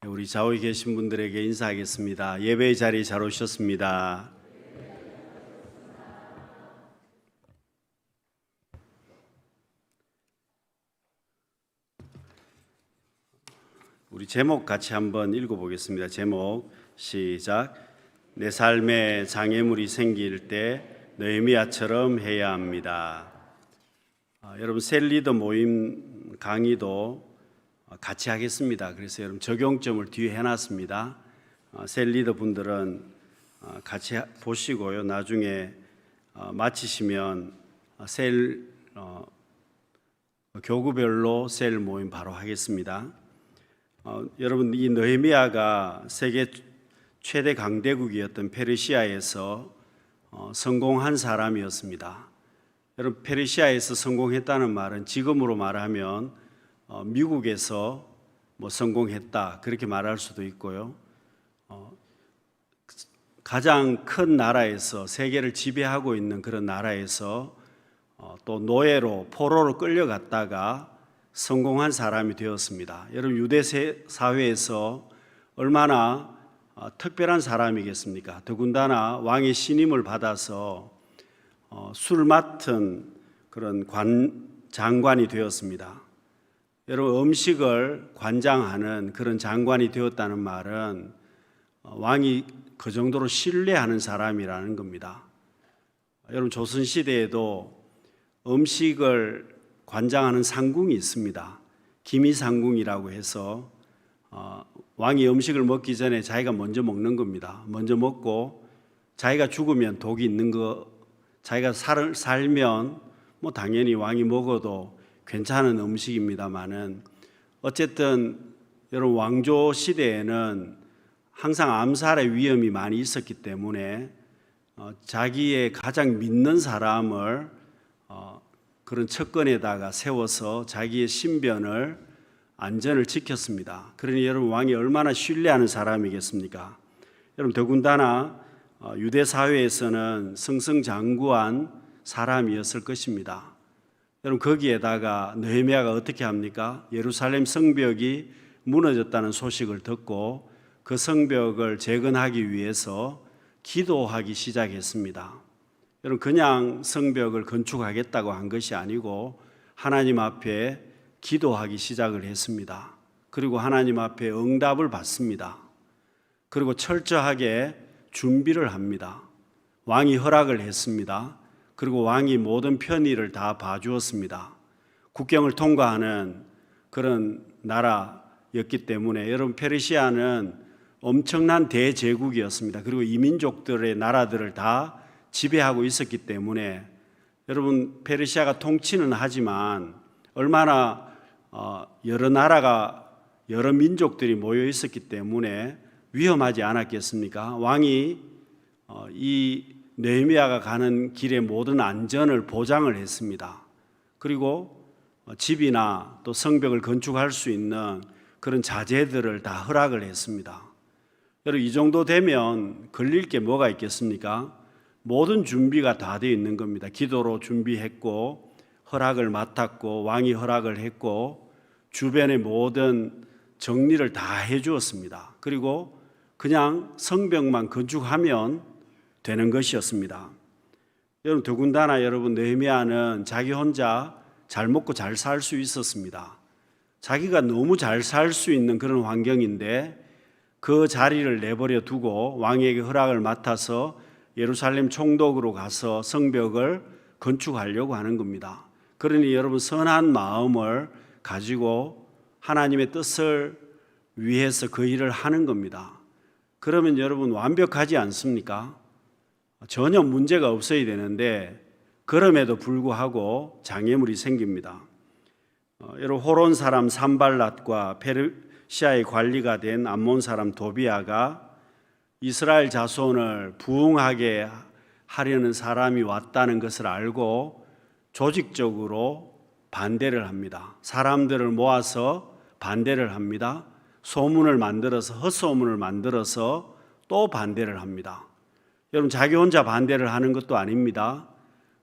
우리 좌우에 계신 분들에게 인사하겠습니다. 예배의 자리에 잘 오셨습니다. 우리 제목 같이 한번 읽어보겠습니다. 제목 시작. 내 삶에 장애물이 생길 때 느헤미야처럼 해야 합니다. 여러분 셀리더 모임 강의도 같이 하겠습니다. 그래서 여러분 적용점을 뒤에 해놨습니다. 셀리더 분들은 같이 보시고요. 나중에 마치시면 교구별로 셀 모임 바로 하겠습니다. 여러분 이 느헤미야가 세계 최대 강대국이었던 페르시아에서 성공한 사람이었습니다. 여러분 페르시아에서 성공했다는 말은 지금으로 말하면 미국에서 성공했다 그렇게 말할 수도 있고요. 가장 큰 나라에서 세계를 지배하고 있는 그런 나라에서 또 노예로 포로로 끌려갔다가 성공한 사람이 되었습니다. 여러분 유대 사회에서 얼마나 특별한 사람이겠습니까? 더군다나 왕의 신임을 받아서 술 맡은 그런 장관이 되었습니다. 여러분 음식을 관장하는 그런 장관이 되었다는 말은 왕이 그 정도로 신뢰하는 사람이라는 겁니다. 여러분 조선시대에도 음식을 관장하는 상궁이 있습니다. 기미상궁이라고 해서 왕이 음식을 먹기 전에 자기가 먼저 먹는 겁니다. 먼저 먹고 자기가 죽으면 독이 있는 거, 자기가 살면 당연히 왕이 먹어도 괜찮은 음식입니다만은 어쨌든 여러분 왕조 시대에는 항상 암살의 위험이 많이 있었기 때문에 자기의 가장 믿는 사람을 그런 척근에다가 세워서 자기의 신변을 안전을 지켰습니다. 그러니 여러분 왕이 얼마나 신뢰하는 사람이겠습니까? 여러분 더군다나 유대 사회에서는 승승장구한 사람이었을 것입니다. 여러분 거기에다가 느헤미야가 어떻게 합니까? 예루살렘 성벽이 무너졌다는 소식을 듣고 그 성벽을 재건하기 위해서 기도하기 시작했습니다. 여러분 그냥 성벽을 건축하겠다고 한 것이 아니고 하나님 앞에 기도하기 시작을 했습니다. 그리고 하나님 앞에 응답을 받습니다. 그리고 철저하게 준비를 합니다. 왕이 허락을 했습니다. 그리고 왕이 모든 편의를 다 봐주었습니다. 국경을 통과하는 그런 나라였기 때문에 여러분 페르시아는 엄청난 대제국이었습니다. 그리고 이민족들의 나라들을 다 지배하고 있었기 때문에 여러분 페르시아가 통치는 하지만 얼마나 여러 나라가 여러 민족들이 모여 있었기 때문에 위험하지 않았겠습니까? 왕이 이 느헤미야가 가는 길의 모든 안전을 보장을 했습니다. 그리고 집이나 또 성벽을 건축할 수 있는 그런 자재들을 다 허락을 했습니다. 여러분 이 정도 되면 걸릴 게 뭐가 있겠습니까? 모든 준비가 다 되어 있는 겁니다. 기도로 준비했고 허락을 맡았고 왕이 허락을 했고 주변의 모든 정리를 다 해주었습니다. 그리고 그냥 성벽만 건축하면 되는 것이었습니다. 여러분 더군다나 여러분 느헤미야는 자기 혼자 잘 먹고 잘 살 수 있었습니다. 자기가 너무 잘 살 수 있는 그런 환경인데 그 자리를 내버려 두고 왕에게 허락을 맡아서 예루살렘 총독으로 가서 성벽을 건축하려고 하는 겁니다. 그러니 여러분 선한 마음을 가지고 하나님의 뜻을 위해서 그 일을 하는 겁니다. 그러면 여러분 완벽하지 않습니까? 전혀 문제가 없어야 되는데 그럼에도 불구하고 장애물이 생깁니다. 여러분 호론 사람 산발랏과 페르시아의 관리가 된 암몬 사람 도비아가 이스라엘 자손을 부흥하게 하려는 사람이 왔다는 것을 알고 조직적으로 반대를 합니다. 사람들을 모아서 반대를 합니다. 소문을 만들어서 헛소문을 만들어서 또 반대를 합니다. 여러분 자기 혼자 반대를 하는 것도 아닙니다.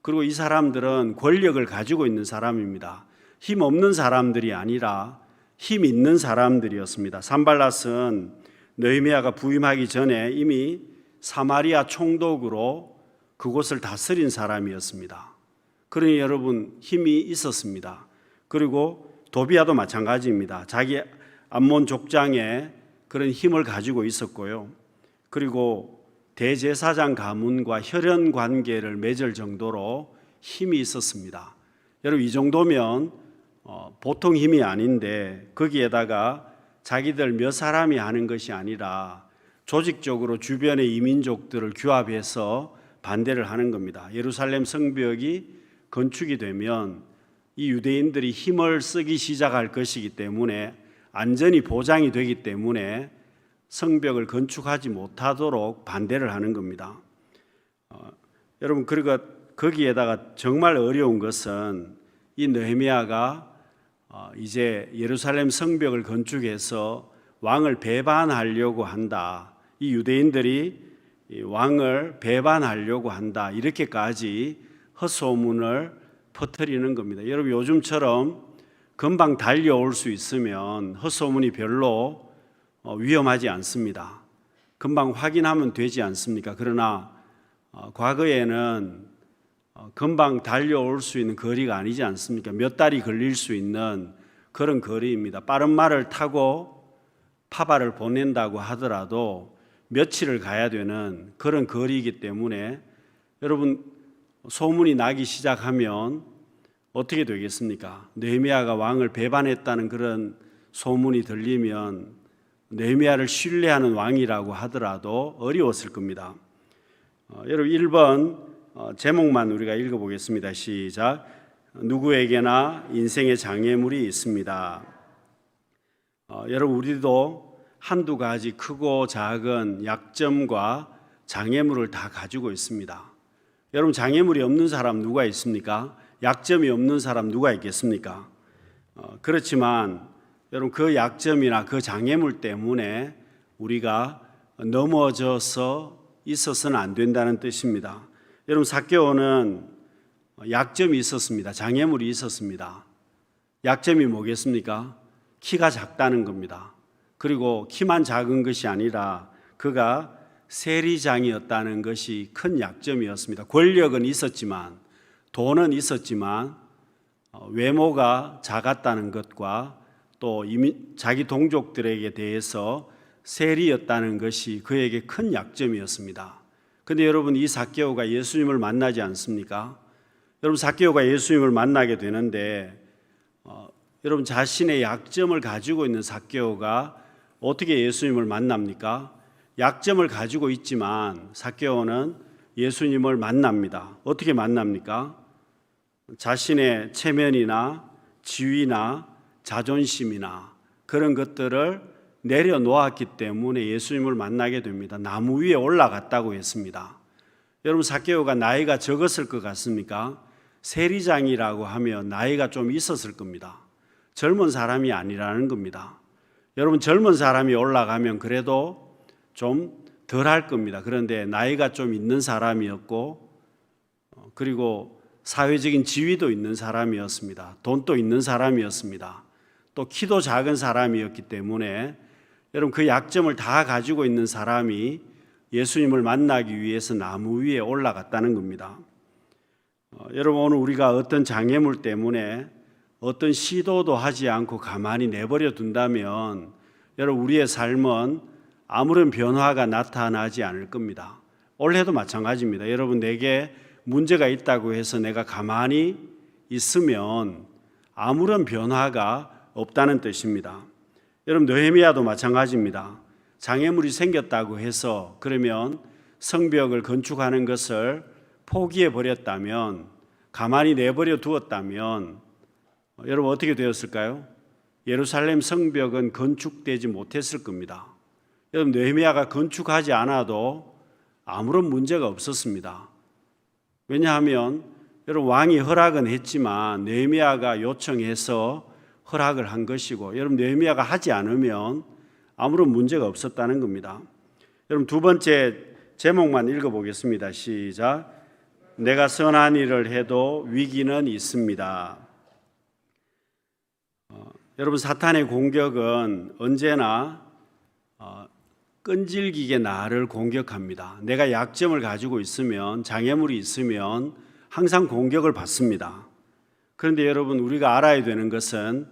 그리고 이 사람들은 권력을 가지고 있는 사람입니다. 힘 없는 사람들이 아니라 힘 있는 사람들이었습니다. 산발랏은 느헤미야가 부임하기 전에 이미 사마리아 총독으로 그곳을 다스린 사람이었습니다. 그러니 여러분 힘이 있었습니다. 그리고 도비야도 마찬가지입니다. 자기 암몬 족장에 그런 힘을 가지고 있었고요. 그리고 대제사장 가문과 혈연 관계를 맺을 정도로 힘이 있었습니다. 여러분 이 정도면 보통 힘이 아닌데 거기에다가 자기들 몇 사람이 하는 것이 아니라 조직적으로 주변의 이민족들을 규합해서 반대를 하는 겁니다. 예루살렘 성벽이 건축이 되면 이 유대인들이 힘을 쓰기 시작할 것이기 때문에 안전이 보장이 되기 때문에 성벽을 건축하지 못하도록 반대를 하는 겁니다. 여러분 그리고 거기에다가 정말 어려운 것은 이 느헤미야가 이제 예루살렘 성벽을 건축해서 왕을 배반하려고 한다. 이 유대인들이 왕을 배반하려고 한다. 이렇게까지 헛소문을 퍼뜨리는 겁니다. 여러분 요즘처럼 금방 달려올 수 있으면 헛소문이 별로 위험하지 않습니다. 금방 확인하면 되지 않습니까? 그러나 과거에는 금방 달려올 수 있는 거리가 아니지 않습니까? 몇 달이 걸릴 수 있는 그런 거리입니다. 빠른 말을 타고 파발을 보낸다고 하더라도 며칠을 가야 되는 그런 거리이기 때문에 여러분 소문이 나기 시작하면 어떻게 되겠습니까? 느헤미야가 왕을 배반했다는 그런 소문이 들리면 느헤미야를 신뢰하는 왕이라고 하더라도 어려웠을 겁니다. 여러분 1번 제목만 우리가 읽어보겠습니다. 시작. 누구에게나 인생의 장애물이 있습니다. 여러분 우리도 한두 가지 크고 작은 약점과 장애물을 다 가지고 있습니다. 여러분 장애물이 없는 사람 누가 있습니까? 약점이 없는 사람 누가 있겠습니까? 그렇지만 여러분 그 약점이나 그 장애물 때문에 우리가 넘어져서 있어서는 안 된다는 뜻입니다. 여러분 삭개오는 약점이 있었습니다. 장애물이 있었습니다. 약점이 뭐겠습니까? 키가 작다는 겁니다. 그리고 키만 작은 것이 아니라 그가 세리장이었다는 것이 큰 약점이었습니다. 권력은 있었지만 돈은 있었지만 외모가 작았다는 것과 또 자기 동족들에게 대해서 세리였다는 것이 그에게 큰 약점이었습니다. 그런데 여러분 이 삭개오가 예수님을 만나지 않습니까? 여러분 삭개오가 예수님을 만나게 되는데 여러분 자신의 약점을 가지고 있는 삭개오가 어떻게 예수님을 만납니까? 약점을 가지고 있지만 삭개오는 예수님을 만납니다. 어떻게 만납니까? 자신의 체면이나 지위나 자존심이나 그런 것들을 내려놓았기 때문에 예수님을 만나게 됩니다. 나무 위에 올라갔다고 했습니다. 여러분 삭개오가 나이가 적었을 것 같습니까? 세리장이라고 하면 나이가 좀 있었을 겁니다. 젊은 사람이 아니라는 겁니다. 여러분 젊은 사람이 올라가면 그래도 좀 덜 할 겁니다. 그런데 나이가 좀 있는 사람이었고 그리고 사회적인 지위도 있는 사람이었습니다. 돈도 있는 사람이었습니다. 또 키도 작은 사람이었기 때문에 여러분 그 약점을 다 가지고 있는 사람이 예수님을 만나기 위해서 나무 위에 올라갔다는 겁니다. 여러분 오늘 우리가 어떤 장애물 때문에 어떤 시도도 하지 않고 가만히 내버려 둔다면 여러분 우리의 삶은 아무런 변화가 나타나지 않을 겁니다. 올해도 마찬가지입니다. 여러분 내게 문제가 있다고 해서 내가 가만히 있으면 아무런 변화가 없다는 뜻입니다. 여러분 느헤미야도 마찬가지입니다. 장애물이 생겼다고 해서 그러면 성벽을 건축하는 것을 포기해 버렸다면 가만히 내버려 두었다면 여러분 어떻게 되었을까요? 예루살렘 성벽은 건축되지 못했을 겁니다. 여러분 느헤미야가 건축하지 않아도 아무런 문제가 없었습니다. 왜냐하면 여러분 왕이 허락은 했지만 느헤미야가 요청해서 허락을 한 것이고 여러분 느헤미야가 하지 않으면 아무런 문제가 없었다는 겁니다. 여러분 두 번째 제목만 읽어보겠습니다. 시작. 내가 선한 일을 해도 위기는 있습니다. 여러분, 사탄의 공격은 언제나 끈질기게 나를 공격합니다. 내가 약점을 가지고 있으면, 장애물이 있으면 항상 공격을 받습니다. 그런데 여러분, 우리가 알아야 되는 것은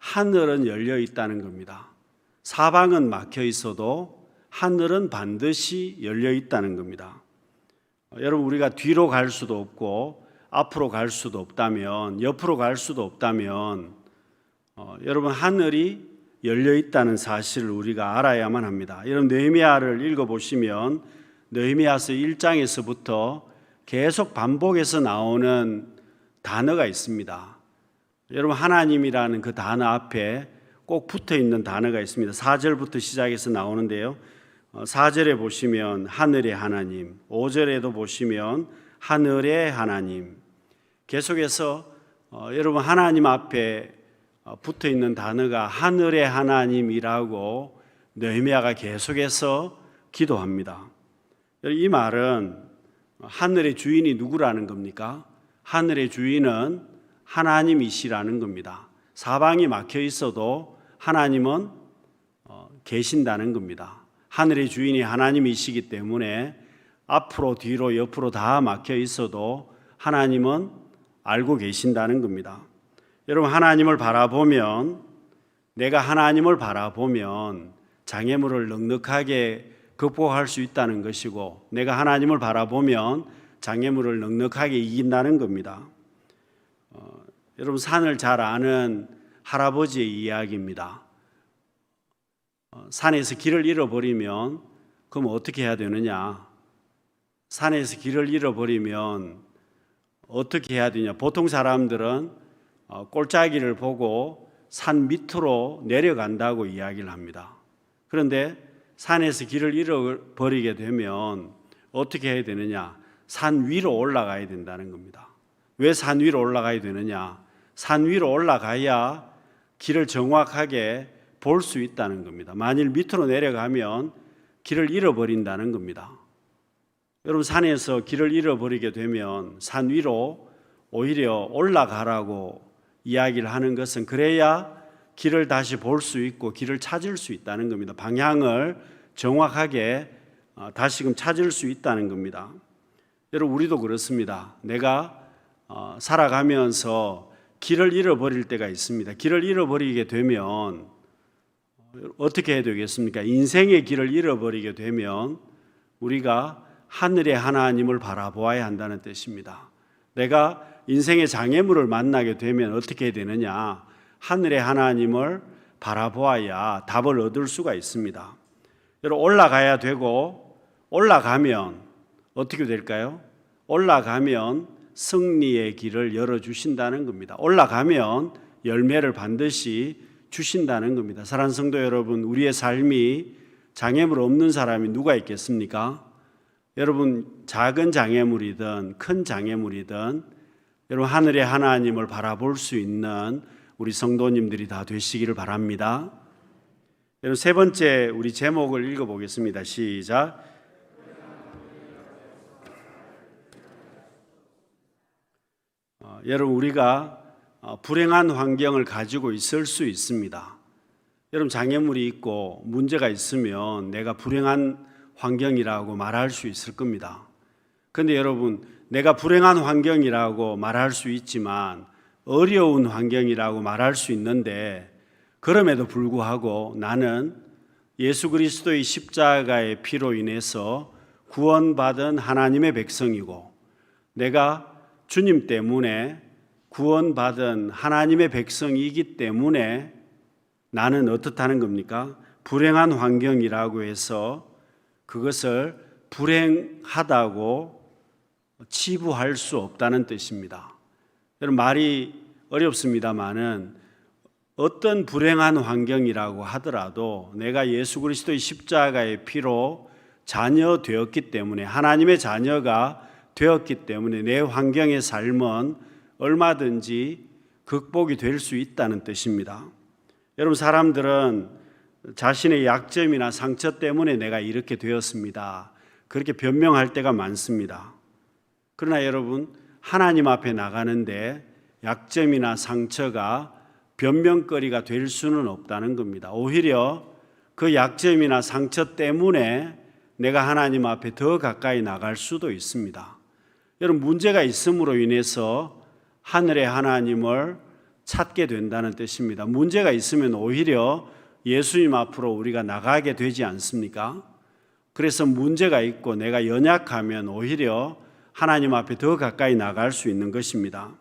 하늘은 열려 있다는 겁니다. 사방은 막혀 있어도 하늘은 반드시 열려 있다는 겁니다. 여러분, 우리가 뒤로 갈 수도 없고 앞으로 갈 수도 없다면, 옆으로 갈 수도 없다면 여러분, 하늘이 열려 있다는 사실을 우리가 알아야만 합니다. 여러분, 느헤미야를 읽어보시면 느헤미야서 1장에서부터 계속 반복해서 나오는 단어가 있습니다. 여러분, 하나님이라는 그 단어 앞에 꼭 붙어 있는 단어가 있습니다. 4절부터 시작해서 나오는데요. 4절에 보시면 하늘의 하나님, 5절에도 보시면 하늘의 하나님. 계속해서 여러분, 하나님 앞에 붙어 있는 단어가 하늘의 하나님이라고 느헤미야가 계속해서 기도합니다. 이 말은 하늘의 주인이 누구라는 겁니까? 하늘의 주인은 하나님이시라는 겁니다. 사방이 막혀 있어도 하나님은 계신다는 겁니다. 하늘의 주인이 하나님이시기 때문에 앞으로 뒤로 옆으로 다 막혀 있어도 하나님은 알고 계신다는 겁니다. 여러분, 하나님을 바라보면, 내가 하나님을 바라보면 장애물을 넉넉하게 극복할 수 있다는 것이고, 내가 하나님을 바라보면 장애물을 넉넉하게 이긴다는 겁니다. 여러분, 산을 잘 아는 할아버지의 이야기입니다. 산에서 길을 잃어버리면 그럼 어떻게 해야 되느냐? 산에서 길을 잃어버리면 어떻게 해야 되냐? 보통 사람들은 꼴짜기를 보고 산 밑으로 내려간다고 이야기를 합니다. 그런데 산에서 길을 잃어버리게 되면 어떻게 해야 되느냐? 산 위로 올라가야 된다는 겁니다. 왜 산 위로 올라가야 되느냐? 산 위로 올라가야 길을 정확하게 볼 수 있다는 겁니다. 만일 밑으로 내려가면 길을 잃어버린다는 겁니다. 여러분, 산에서 길을 잃어버리게 되면 산 위로 오히려 올라가라고 이야기를 하는 것은 그래야 길을 다시 볼 수 있고 길을 찾을 수 있다는 겁니다. 방향을 정확하게 다시금 찾을 수 있다는 겁니다. 여러분, 우리도 그렇습니다. 내가 살아가면서 길을 잃어버릴 때가 있습니다. 길을 잃어버리게 되면 어떻게 해야 되겠습니까? 인생의 길을 잃어버리게 되면 우리가 하늘의 하나님을 바라보아야 한다는 뜻입니다. 내가 인생의 장애물을 만나게 되면 어떻게 해야 되느냐? 하늘의 하나님을 바라보아야 답을 얻을 수가 있습니다. 여러분, 올라가야 되고, 올라가면 어떻게 될까요? 올라가면 승리의 길을 열어주신다는 겁니다. 올라가면 열매를 반드시 주신다는 겁니다. 사랑하는 성도 여러분, 우리의 삶이 장애물 없는 사람이 누가 있겠습니까? 여러분, 작은 장애물이든 큰 장애물이든 여러분, 하늘의 하나님을 바라볼 수 있는 우리 성도님들이 다 되시기를 바랍니다. 여러분, 세 번째 우리 제목을 읽어보겠습니다. 시작. 여러분, 우리가 불행한 환경을 가지고 있을 수 있습니다. 여러분, 장애물이 있고 문제가 있으면 내가 불행한 환경이라고 말할 수 있을 겁니다. 그런데 여러분, 내가 불행한 환경이라고 말할 수 있지만 어려운 환경이라고 말할 수 있는데, 그럼에도 불구하고 나는 예수 그리스도의 십자가의 피로 인해서 구원받은 하나님의 백성이고, 내가 주님 때문에 구원받은 하나님의 백성이기 때문에 나는 어떻다는 겁니까? 불행한 환경이라고 해서 그것을 불행하다고 치부할 수 없다는 뜻입니다. 여러분, 말이 어렵습니다만은 어떤 불행한 환경이라고 하더라도 내가 예수 그리스도의 십자가의 피로 자녀 되었기 때문에, 하나님의 자녀가 되었기 때문에 내 환경의 삶은 얼마든지 극복이 될 수 있다는 뜻입니다. 여러분, 사람들은 자신의 약점이나 상처 때문에 내가 이렇게 되었습니다, 그렇게 변명할 때가 많습니다. 그러나 여러분, 하나님 앞에 나가는데 약점이나 상처가 변명거리가 될 수는 없다는 겁니다. 오히려 그 약점이나 상처 때문에 내가 하나님 앞에 더 가까이 나갈 수도 있습니다. 여러분, 문제가 있음으로 인해서 하늘의 하나님을 찾게 된다는 뜻입니다. 문제가 있으면 오히려 예수님 앞으로 우리가 나가게 되지 않습니까? 그래서 문제가 있고 내가 연약하면 오히려 하나님 앞에 더 가까이 나갈 수 있는 것입니다.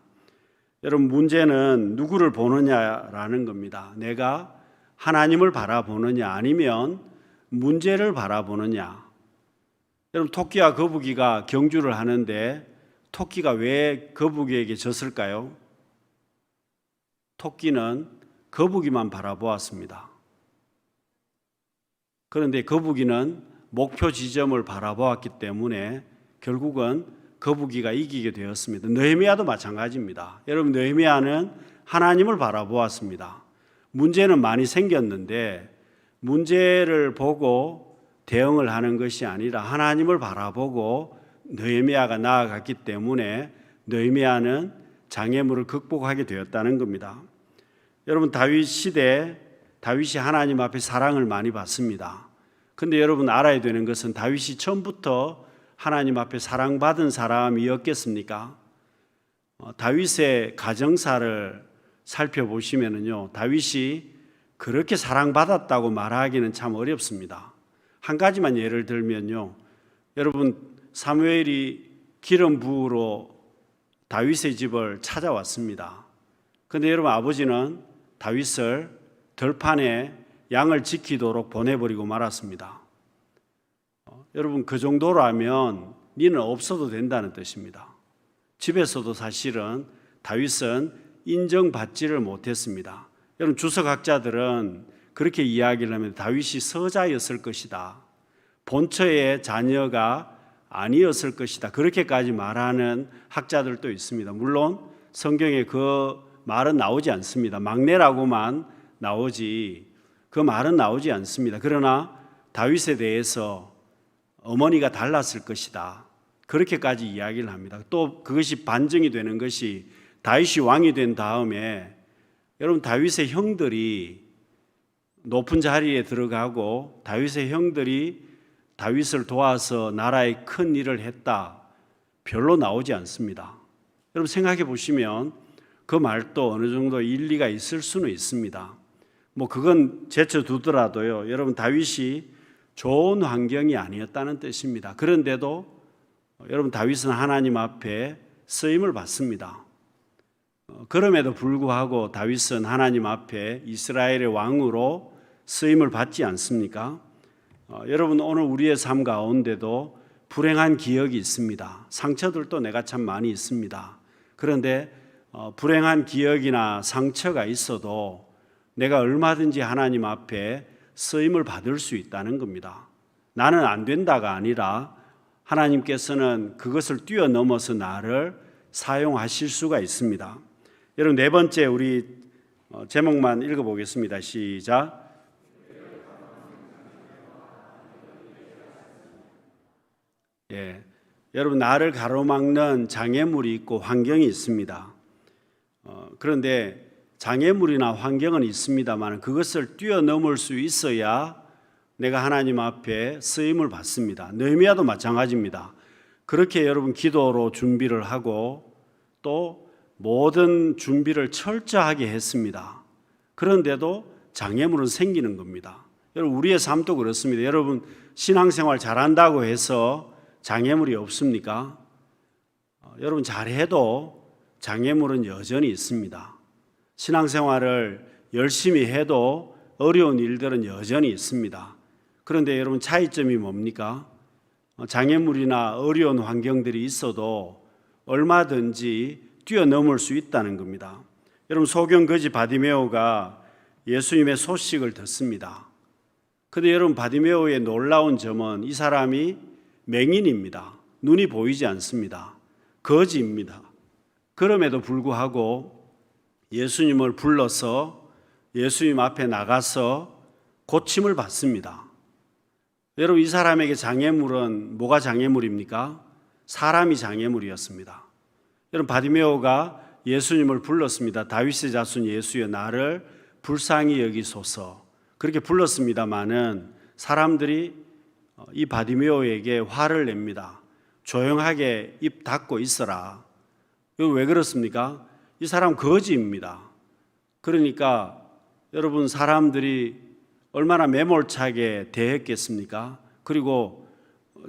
여러분, 문제는 누구를 보느냐라는 겁니다. 내가 하나님을 바라보느냐 아니면 문제를 바라보느냐. 여러분, 토끼와 거북이가 경주를 하는데 토끼가 왜 거북이에게 졌을까요? 토끼는 거북이만 바라보았습니다. 그런데 거북이는 목표 지점을 바라보았기 때문에 결국은 거북이가 이기게 되었습니다. 느헤미야도 마찬가지입니다. 여러분, 느헤미야는 하나님을 바라보았습니다. 문제는 많이 생겼는데 문제를 보고 대응을 하는 것이 아니라 하나님을 바라보고 느헤미야가 나아갔기 때문에 느헤미야는 장애물을 극복하게 되었다는 겁니다. 여러분, 다윗 시대 다윗이 하나님 앞에 사랑을 많이 받습니다. 그런데 여러분, 알아야 되는 것은 다윗이 처음부터 하나님 앞에 사랑받은 사람이었겠습니까? 다윗의 가정사를 살펴보시면요, 다윗이 그렇게 사랑받았다고 말하기는 참 어렵습니다. 한 가지만 예를 들면요, 여러분, 사무엘이 기름 부으러 다윗의 집을 찾아왔습니다. 그런데 여러분, 아버지는 다윗을 들판에 양을 지키도록 보내버리고 말았습니다. 여러분, 그 정도라면 니는 없어도 된다는 뜻입니다. 집에서도 사실은 다윗은 인정받지를 못했습니다. 여러분, 주석학자들은 그렇게 이야기를 하면 다윗이 서자였을 것이다, 본처의 자녀가 아니었을 것이다, 그렇게까지 말하는 학자들도 있습니다. 물론 성경에 그 말은 나오지 않습니다. 막내라고만 나오지 그 말은 나오지 않습니다. 그러나 다윗에 대해서 어머니가 달랐을 것이다, 그렇게까지 이야기를 합니다. 또 그것이 반증이 되는 것이 다윗이 왕이 된 다음에 여러분, 다윗의 형들이 높은 자리에 들어가고 다윗의 형들이 다윗을 도와서 나라에 큰 일을 했다, 별로 나오지 않습니다. 여러분, 생각해 보시면 그 말도 어느 정도 일리가 있을 수는 있습니다. 그건 제쳐두더라도요, 여러분, 다윗이 좋은 환경이 아니었다는 뜻입니다. 그런데도 여러분, 다윗은 하나님 앞에 쓰임을 받습니다. 그럼에도 불구하고 다윗은 하나님 앞에 이스라엘의 왕으로 쓰임을 받지 않습니까? 여러분, 오늘 우리의 삶 가운데도 불행한 기억이 있습니다. 상처들도 내가 참 많이 있습니다. 그런데 불행한 기억이나 상처가 있어도 내가 얼마든지 하나님 앞에 쓰임을 받을 수 있다는 겁니다. 나는 안 된다가 아니라 하나님께서는 그것을 뛰어넘어서 나를 사용하실 수가 있습니다. 여러분, 네 번째 우리 제목만 읽어보겠습니다. 시작. 여러분, 나를 가로막는 장애물이 있고 환경이 있습니다. 그런데 장애물이나 환경은 있습니다만 그것을 뛰어넘을 수 있어야 내가 하나님 앞에 쓰임을 받습니다. 느헤미야도 마찬가지입니다. 그렇게 여러분, 기도로 준비를 하고 또 모든 준비를 철저하게 했습니다. 그런데도 장애물은 생기는 겁니다. 여러분, 우리의 삶도 그렇습니다. 여러분, 신앙생활 잘한다고 해서 장애물이 없습니까? 여러분, 잘해도 장애물은 여전히 있습니다. 신앙생활을 열심히 해도 어려운 일들은 여전히 있습니다. 그런데 여러분, 차이점이 뭡니까? 장애물이나 어려운 환경들이 있어도 얼마든지 뛰어넘을 수 있다는 겁니다. 여러분, 소경 거지 바디메오가 예수님의 소식을 듣습니다. 그런데 여러분, 바디메오의 놀라운 점은 이 사람이 맹인입니다. 눈이 보이지 않습니다. 거지입니다. 그럼에도 불구하고 예수님을 불러서 예수님 앞에 나가서 고침을 받습니다. 여러분, 이 사람에게 장애물은 뭐가 장애물입니까? 사람이 장애물이었습니다. 여러분, 바디메오가 예수님을 불렀습니다. 다윗의 자손 예수여 나를 불쌍히 여기소서. 그렇게 불렀습니다마는 사람들이 이 바디메오에게 화를 냅니다. 조용하게 입 닫고 있어라. 이거 왜 그렇습니까? 이 사람 거지입니다. 그러니까 여러분 사람들이 얼마나 매몰차게 대했겠습니까? 그리고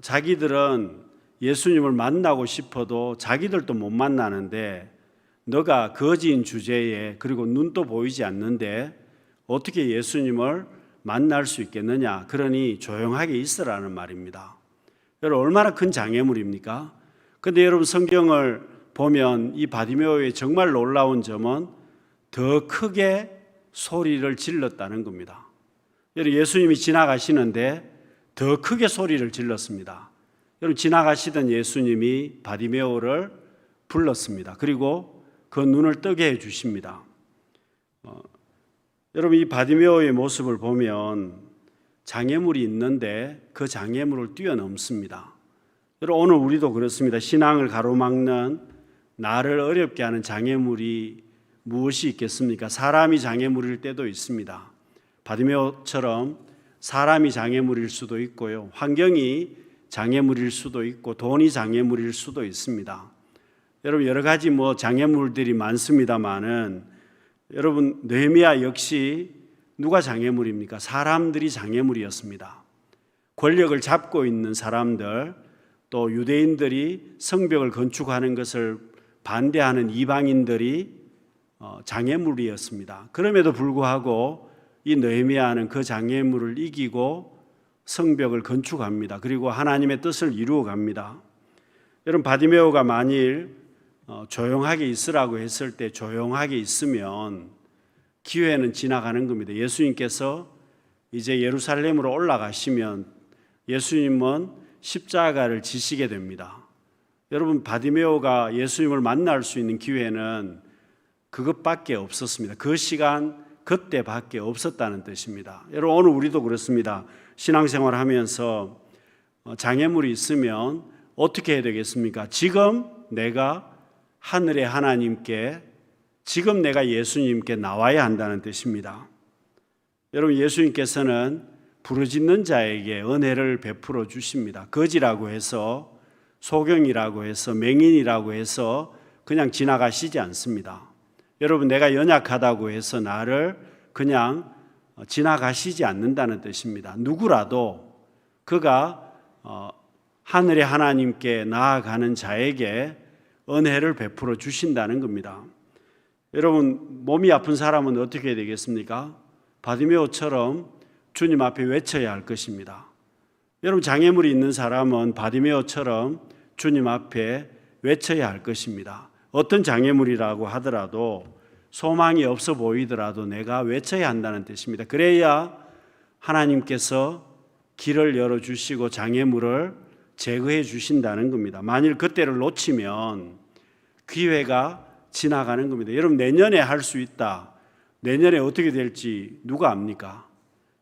자기들은 예수님을 만나고 싶어도 자기들도 못 만나는데 너가 거지인 주제에 그리고 눈도 보이지 않는데 어떻게 예수님을 만날 수 있겠느냐? 그러니 조용하게 있으라는 말입니다. 여러분 얼마나 큰 장애물입니까? 그런데 여러분 성경을 보면 이 바디메오의 정말 놀라운 점은 더 크게 소리를 질렀다는 겁니다. 여러분 예수님이 지나가시는데 더 크게 소리를 질렀습니다. 여러분 지나가시던 예수님이 바디메오를 불렀습니다. 그리고 그 눈을 뜨게 해 주십니다. 여러분 이 바디메오의 모습을 보면 장애물이 있는데 그 장애물을 뛰어넘습니다. 여러분 오늘 우리도 그렇습니다. 신앙을 가로막는 나를 어렵게 하는 장애물이 무엇이 있겠습니까? 사람이 장애물일 때도 있습니다. 바디메오처럼 사람이 장애물일 수도 있고요. 환경이 장애물일 수도 있고 돈이 장애물일 수도 있습니다. 여러분 여러 가지 장애물들이 많습니다만은 여러분 느헤미야 역시 누가 장애물입니까? 사람들이 장애물이었습니다. 권력을 잡고 있는 사람들, 또 유대인들이 성벽을 건축하는 것을 반대하는 이방인들이 장애물이었습니다. 그럼에도 불구하고 이 느헤미야는 그 장애물을 이기고 성벽을 건축합니다. 그리고 하나님의 뜻을 이루어 갑니다. 여러분 바디메오가 만일 조용하게 있으라고 했을 때 조용하게 있으면 기회는 지나가는 겁니다. 예수님께서 이제 예루살렘으로 올라가시면 예수님은 십자가를 지시게 됩니다. 여러분 바디메오가 예수님을 만날 수 있는 기회는 그것밖에 없었습니다. 그 시간 그때밖에 없었다는 뜻입니다. 여러분 오늘 우리도 그렇습니다. 신앙생활 하면서 장애물이 있으면 어떻게 해야 되겠습니까? 지금 내가 하늘의 하나님께 지금 내가 예수님께 나와야 한다는 뜻입니다. 여러분 예수님께서는 부르짖는 자에게 은혜를 베풀어 주십니다. 거지라고 해서 소경이라고 해서 맹인이라고 해서 그냥 지나가시지 않습니다. 여러분 내가 연약하다고 해서 나를 그냥 지나가시지 않는다는 뜻입니다. 누구라도 그가 하늘의 하나님께 나아가는 자에게 은혜를 베풀어 주신다는 겁니다. 여러분 몸이 아픈 사람은 어떻게 해야 되겠습니까? 바디메오처럼 주님 앞에 외쳐야 할 것입니다. 여러분 장애물이 있는 사람은 바디메오처럼 주님 앞에 외쳐야 할 것입니다. 어떤 장애물이라고 하더라도 소망이 없어 보이더라도 내가 외쳐야 한다는 뜻입니다. 그래야 하나님께서 길을 열어주시고 장애물을 제거해 주신다는 겁니다. 만일 그때를 놓치면 기회가 지나가는 겁니다. 여러분 내년에 할 수 있다. 내년에 어떻게 될지 누가 압니까?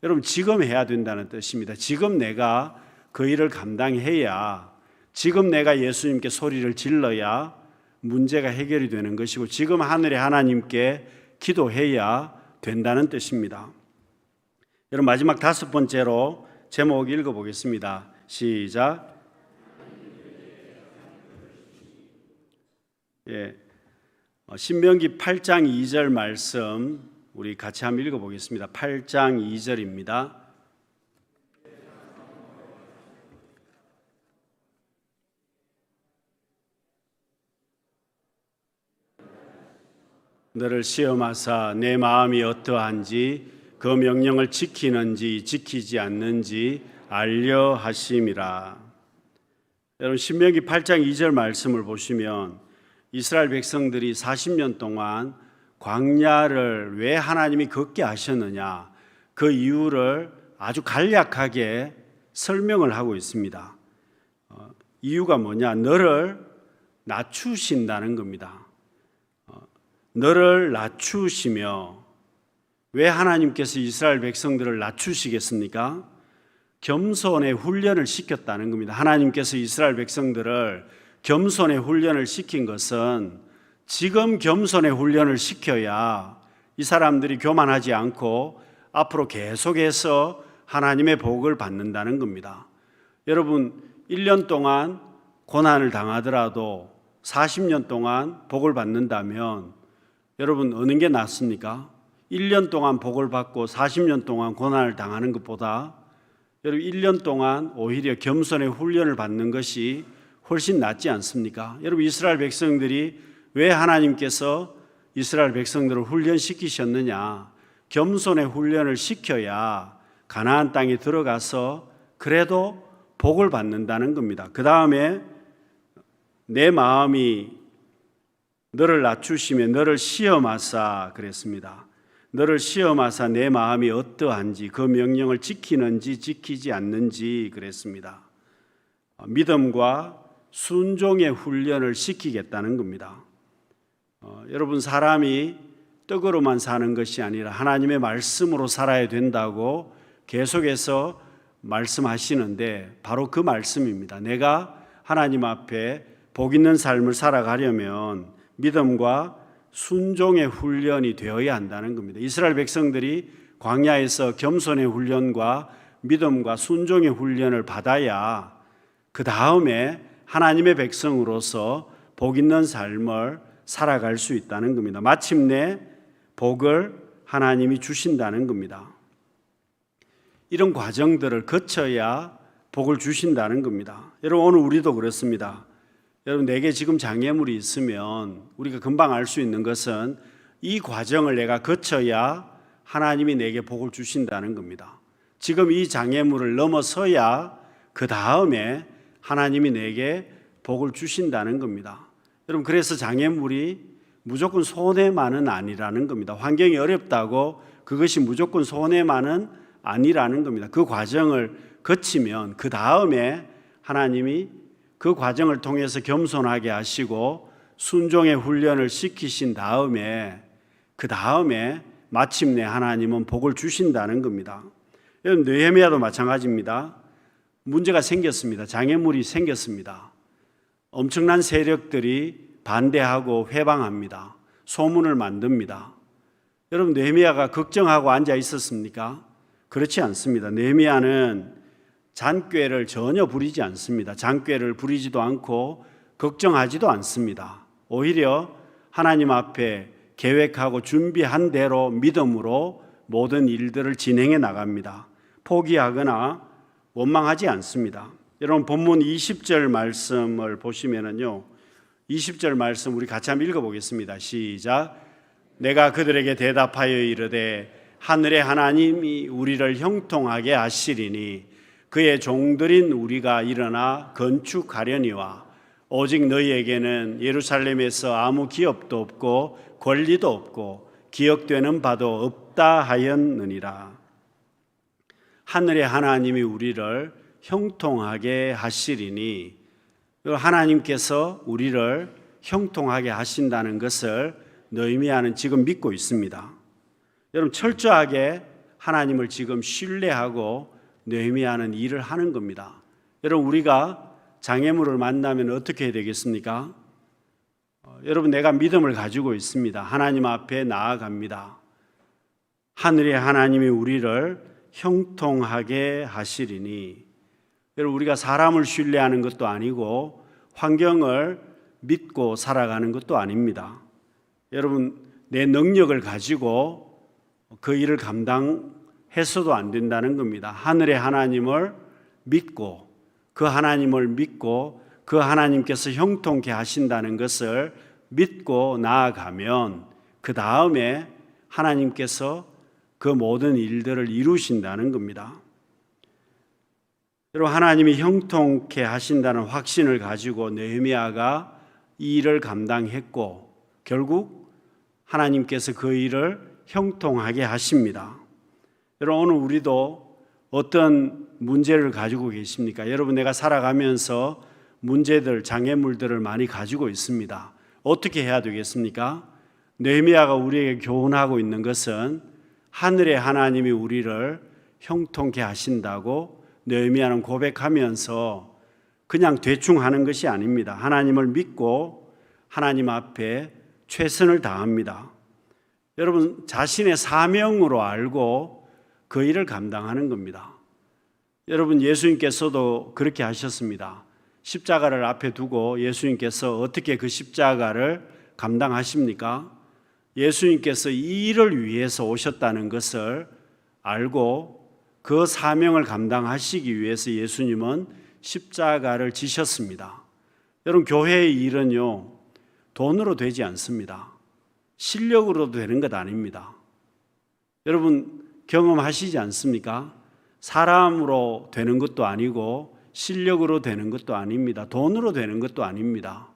여러분 지금 해야 된다는 뜻입니다. 지금 내가 그 일을 감당해야 지금 내가 예수님께 소리를 질러야 문제가 해결이 되는 것이고 지금 하늘의 하나님께 기도해야 된다는 뜻입니다. 여러분 마지막 5번째로 제목 읽어보겠습니다. 시작. 신명기 8장 2절 말씀 우리 같이 한번 읽어보겠습니다. 8장 2절입니다. 너를 시험하사 내 마음이 어떠한지 그 명령을 지키는지 지키지 않는지 알려 하심이라. 여러분 신명기 8장 2절 말씀을 보시면 이스라엘 백성들이 40년 동안 광야를 왜 하나님이 걷게 하셨느냐 그 이유를 아주 간략하게 설명을 하고 있습니다. 이유가 뭐냐? 너를 낮추신다는 겁니다. 너를 낮추시며 왜 하나님께서 이스라엘 백성들을 낮추시겠습니까? 겸손의 훈련을 시켰다는 겁니다. 하나님께서 이스라엘 백성들을 겸손의 훈련을 시킨 것은 지금 겸손의 훈련을 시켜야 이 사람들이 교만하지 않고 앞으로 계속해서 하나님의 복을 받는다는 겁니다. 여러분, 1년 동안 고난을 당하더라도 40년 동안 복을 받는다면 여러분 어느 게 낫습니까? 1년 동안 복을 받고 40년 동안 고난을 당하는 것보다 여러분 1년 동안 오히려 겸손의 훈련을 받는 것이 훨씬 낫지 않습니까? 여러분, 이스라엘 백성들이 왜 하나님께서 이스라엘 백성들을 훈련시키셨느냐? 겸손의 훈련을 시켜야 가나안 땅에 들어가서 그래도 복을 받는다는 겁니다. 그 다음에 내 마음이 너를 낮추시며 너를 시험하사 그랬습니다. 너를 시험하사 내 마음이 어떠한지 그 명령을 지키는지 지키지 않는지 그랬습니다. 믿음과 순종의 훈련을 시키겠다는 겁니다. 여러분, 사람이 떡으로만 사는 것이 아니라 하나님의 말씀으로 살아야 된다고 계속해서 말씀하시는데 바로 그 말씀입니다. 내가 하나님 앞에 복 있는 삶을 살아가려면 믿음과 순종의 훈련이 되어야 한다는 겁니다. 이스라엘 백성들이 광야에서 겸손의 훈련과 믿음과 순종의 훈련을 받아야 그 다음에 하나님의 백성으로서 복 있는 삶을 살아갈 수 있다는 겁니다. 마침내 복을 하나님이 주신다는 겁니다. 이런 과정들을 거쳐야 복을 주신다는 겁니다. 여러분, 오늘 우리도 그렇습니다. 여러분, 내게 지금 장애물이 있으면 우리가 금방 알 수 있는 것은 이 과정을 내가 거쳐야 하나님이 내게 복을 주신다는 겁니다. 지금 이 장애물을 넘어서야 그 다음에 하나님이 내게 복을 주신다는 겁니다. 여러분, 그래서 장애물이 무조건 손해만은 아니라는 겁니다. 환경이 어렵다고 그것이 무조건 손해만은 아니라는 겁니다. 그 과정을 거치면 그 다음에 하나님이 그 과정을 통해서 겸손하게 하시고 순종의 훈련을 시키신 다음에 그 다음에 마침내 하나님은 복을 주신다는 겁니다. 여러분, 느헤미야도 마찬가지입니다. 문제가 생겼습니다. 장애물이 생겼습니다. 엄청난 세력들이 반대하고 회방합니다. 소문을 만듭니다. 여러분, 느헤미야가 걱정하고 앉아 있었습니까? 그렇지 않습니다. 느헤미야는 잔꾀를 전혀 부리지 않습니다. 잔꾀를 부리지도 않고 걱정하지도 않습니다. 오히려 하나님 앞에 계획하고 준비한 대로 믿음으로 모든 일들을 진행해 나갑니다. 포기하거나 원망하지 않습니다. 여러분, 본문 20절 말씀을 보시면은요, 20절 말씀 우리 같이 한번 읽어보겠습니다. 시작. 내가 그들에게 대답하여 이르되 하늘의 하나님이 우리를 형통하게 하시리니 그의 종들인 우리가 일어나 건축하려니와 오직 너희에게는 예루살렘에서 아무 기업도 없고 권리도 없고 기억되는 바도 없다 하였느니라. 하늘의 하나님이 우리를 형통하게 하시리니, 하나님께서 우리를 형통하게 하신다는 것을 느헤미야는 지금 믿고 있습니다. 여러분, 철저하게 하나님을 지금 신뢰하고 느헤미야는 일을 하는 겁니다. 여러분, 우리가 장애물을 만나면 어떻게 해야 되겠습니까? 여러분, 내가 믿음을 가지고 있습니다. 하나님 앞에 나아갑니다. 하늘의 하나님이 우리를 형통하게 하시리니, 여러분, 우리가 사람을 신뢰하는 것도 아니고 환경을 믿고 살아가는 것도 아닙니다. 여러분, 내 능력을 가지고 그 일을 감당해서도 안 된다는 겁니다. 하늘의 하나님을 믿고 그 하나님을 믿고 그 하나님께서 형통케 하신다는 것을 믿고 나아가면 그 다음에 하나님께서 그 모든 일들을 이루신다는 겁니다. 여러분, 하나님이 형통케 하신다는 확신을 가지고 느헤미야가 이 일을 감당했고 결국 하나님께서 그 일을 형통하게 하십니다. 여러분, 오늘 우리도 어떤 문제를 가지고 계십니까? 여러분, 내가 살아가면서 문제들, 장애물들을 많이 가지고 있습니다. 어떻게 해야 되겠습니까? 느헤미야가 우리에게 교훈하고 있는 것은 하늘의 하나님이 우리를 형통케 하신다고 느헤미야는 고백하면서 그냥 대충 하는 것이 아닙니다. 하나님을 믿고 하나님 앞에 최선을 다합니다. 여러분, 자신의 사명으로 알고 그 일을 감당하는 겁니다. 여러분, 예수님께서도 그렇게 하셨습니다. 십자가를 앞에 두고 예수님께서 어떻게 그 십자가를 감당하십니까? 예수님께서 이 일을 위해서 오셨다는 것을 알고 그 사명을 감당하시기 위해서 예수님은 십자가를 지셨습니다. 여러분, 교회의 일은요, 돈으로 되지 않습니다. 실력으로도 되는 것 아닙니다. 여러분, 경험하시지 않습니까? 사람으로 되는 것도 아니고 실력으로 되는 것도 아닙니다. 돈으로 되는 것도 아닙니다.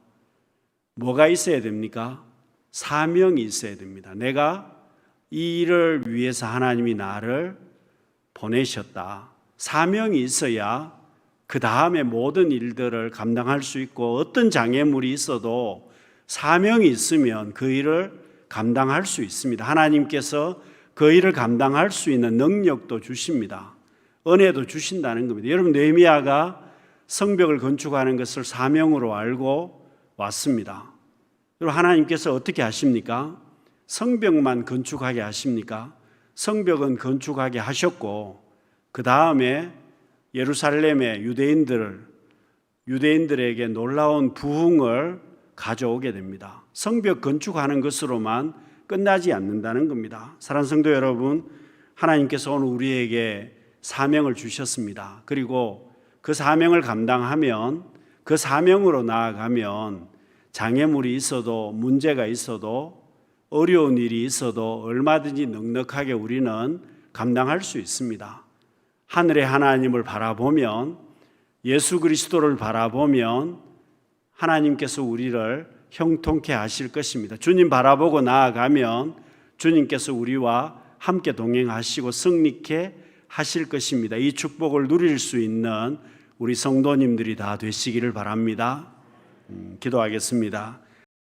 뭐가 있어야 됩니까? 사명이 있어야 됩니다. 내가 이 일을 위해서 하나님이 나를 보내셨다. 사명이 있어야 그 다음에 모든 일들을 감당할 수 있고, 어떤 장애물이 있어도 사명이 있으면 그 일을 감당할 수 있습니다. 하나님께서 그 일을 감당할 수 있는 능력도 주십니다. 은혜도 주신다는 겁니다. 여러분, 느헤미야가 성벽을 건축하는 것을 사명으로 알고 왔습니다. 여러분, 하나님께서 어떻게 하십니까? 성벽만 건축하게 하십니까? 성벽은 건축하게 하셨고, 그 다음에 예루살렘의 유대인들에게 놀라운 부흥을 가져오게 됩니다. 성벽 건축하는 것으로만 끝나지 않는다는 겁니다. 사랑하는 성도 여러분, 하나님께서 오늘 우리에게 사명을 주셨습니다. 그리고 그 사명을 감당하면, 그 사명으로 나아가면 장애물이 있어도, 문제가 있어도, 어려운 일이 있어도 얼마든지 넉넉하게 우리는 감당할 수 있습니다. 하늘의 하나님을 바라보면, 예수 그리스도를 바라보면 하나님께서 우리를 형통케 하실 것입니다. 주님 바라보고 나아가면 주님께서 우리와 함께 동행하시고 승리케 하실 것입니다. 이 축복을 누릴 수 있는 우리 성도님들이 다 되시기를 바랍니다. 기도하겠습니다.